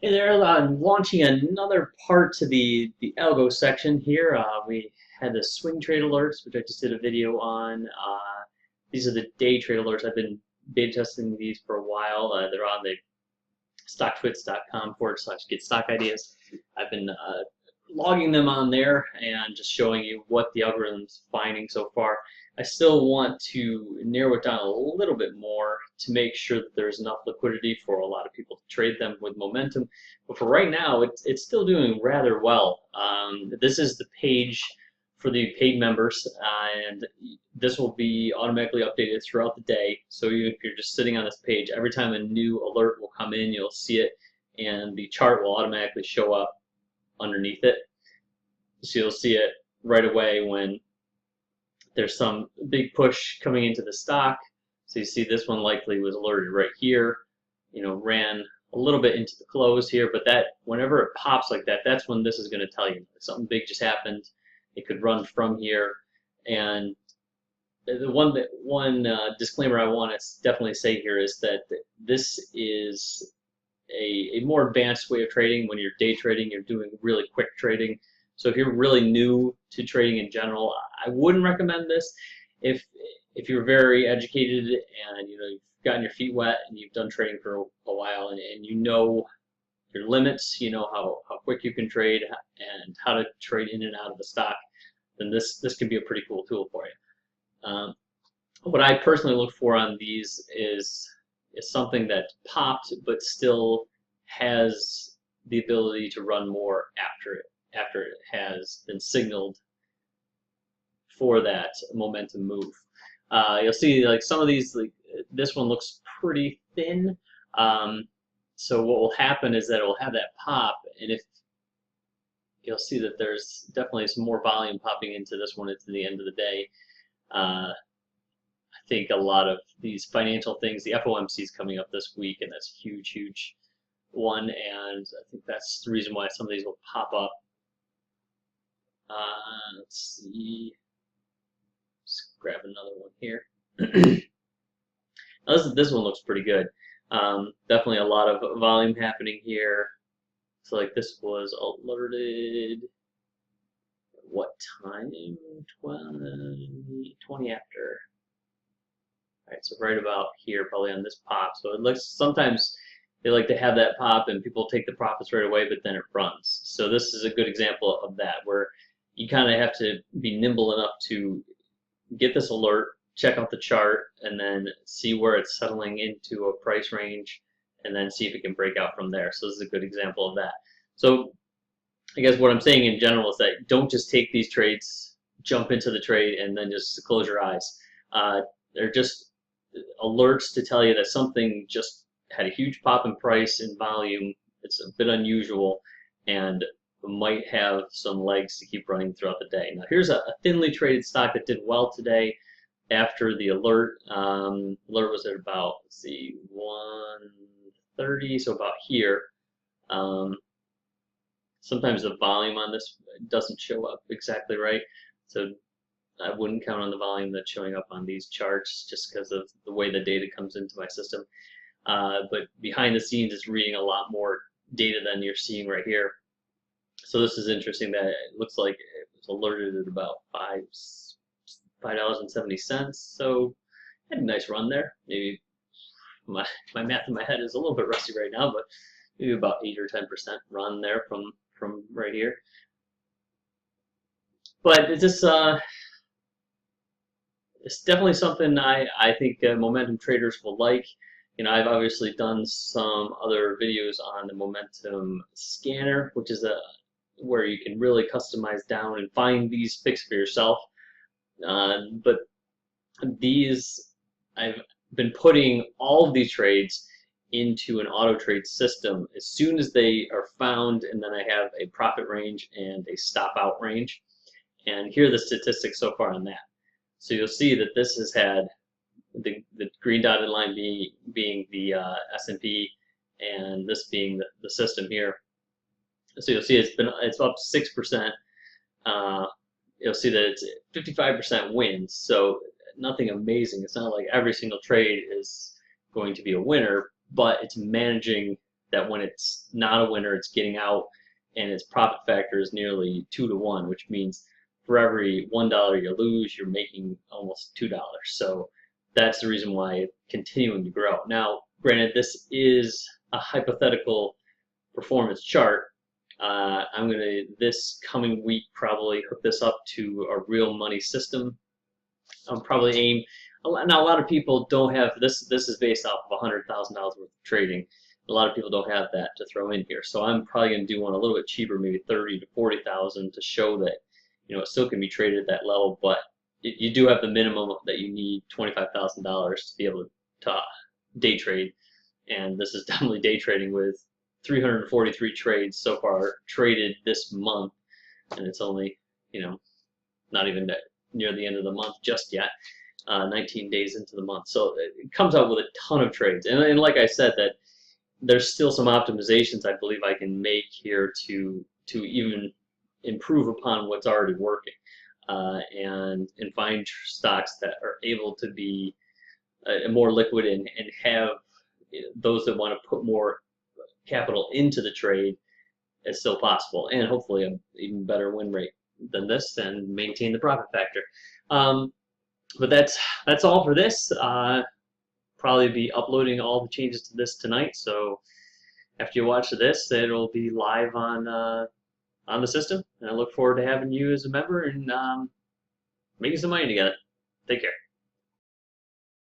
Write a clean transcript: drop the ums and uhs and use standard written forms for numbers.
Hey there, I'm launching another part to the algo section here. We had the swing trade alerts, which I just did a video on. These are the day trade alerts. I've been beta testing these for a while. They're on the stocktwits.com/get stock ideas. I've been logging them on there and just showing you what the algorithm's finding so far. I still want to narrow it down a little bit more to make sure that there's enough liquidity for a lot of people to trade them with momentum. But for right now, it's still doing rather well. This is the page for the paid members, and this will be automatically updated throughout the day. So if you're just sitting on this page, every time a new alert will come in, you'll see it, and the chart will automatically show up underneath it. So you'll see it right away when there's some big push coming into the stock. So you see this one likely was alerted right here, ran a little bit into the close here, but that whenever it pops like that, that's when this is going to tell you something big just happened. It could run from here. And the one disclaimer I want to definitely say here is that this is a more advanced way of trading. When you're day trading, you're doing really quick trading. So if you're really new to trading in general, I wouldn't recommend this. If you're very educated and you've gotten your feet wet and you've done trading for a while and you know your limits, you know how quick you can trade and how to trade in and out of the stock, then this can be a pretty cool tool for you. What I personally look for on these is something that popped but still has the ability to run more after it has been signaled for that momentum move. You'll see like some of these, like this one looks pretty thin. So what will happen is that it will have that pop, and if you'll see that there's definitely some more volume popping into this one into the end of the day. I think a lot of these financial things, the FOMC is coming up this week, and that's a huge one, and I think that's the reason why some of these will pop up. Let's see. Let's grab another one here. Now this one looks pretty good. Definitely a lot of volume happening here. So like this was alerted. What time? 20 after. All right, so right about here, probably on this pop. So it looks sometimes they like to have that pop and people take the profits right away, but then it runs. So this is a good example of that, where you kind of have to be nimble enough to get this alert, check out the chart, and then see where it's settling into a price range, and then see if it can break out from there. So this is a good example of that. So I guess what I'm saying in general is that don't just take these trades, jump into the trade, and then just close your eyes. They're just alerts to tell you that something just had a huge pop in price and volume. It's a bit unusual and might have some legs to keep running throughout the day. Now here's a thinly traded stock that did well today after the alert. Alert was at about, let's see, 130, so about here. Sometimes the volume on this doesn't show up exactly right, so I wouldn't count on the volume that's showing up on these charts just because of the way the data comes into my system. But behind the scenes, it's reading a lot more data than you're seeing right here. So this is interesting that it looks like it was alerted at about $5.70. So I had a nice run there. Maybe my math in my head is a little bit rusty right now, but maybe about 8 or 10% run there from right here. But it's just it's definitely something I think momentum traders will like. I've obviously done some other videos on the momentum scanner, which is where you can really customize down and find these picks for yourself. But these, I've been putting all of these trades into an auto trade system as soon as they are found, and then I have a profit range and a stop out range. And here are the statistics so far on that. So you'll see that this has had the green dotted line being the S&P, and this being the system here. So you'll see it's up 6%. You'll see that it's 55% wins. So nothing amazing. It's not like every single trade is going to be a winner, but it's managing that when it's not a winner, it's getting out, and its profit factor is nearly 2 to 1, which means for every $1 you lose, you're making almost $2. So that's the reason why it's continuing to grow. Now, granted, this is a hypothetical performance chart. I'm going to, this coming week, probably hook this up to a real money system. I'll probably aim, now a lot of people don't have, this is based off of $100,000 worth of trading. A lot of people don't have that to throw in here. So I'm probably going to do one a little bit cheaper, maybe 30 to 40,000, to show that, you know, it still can be traded at that level, but you do have the minimum that you need, $25,000, to be able to day trade. And this is definitely day trading, with 343 trades so far traded this month, and it's only, you know, not even near the end of the month just yet, 19 days into the month. So it comes out with a ton of trades, and like I said, that there's still some optimizations I believe I can make here to even improve upon what's already working, and find stocks that are able to be more liquid, and have those that want to put more capital into the trade is still possible, and hopefully an even better win rate than this, and maintain the profit factor. But that's all for this. Probably be uploading all the changes to this tonight, so after you watch this, it'll be live on the system, and I look forward to having you as a member and making some money together. Take care.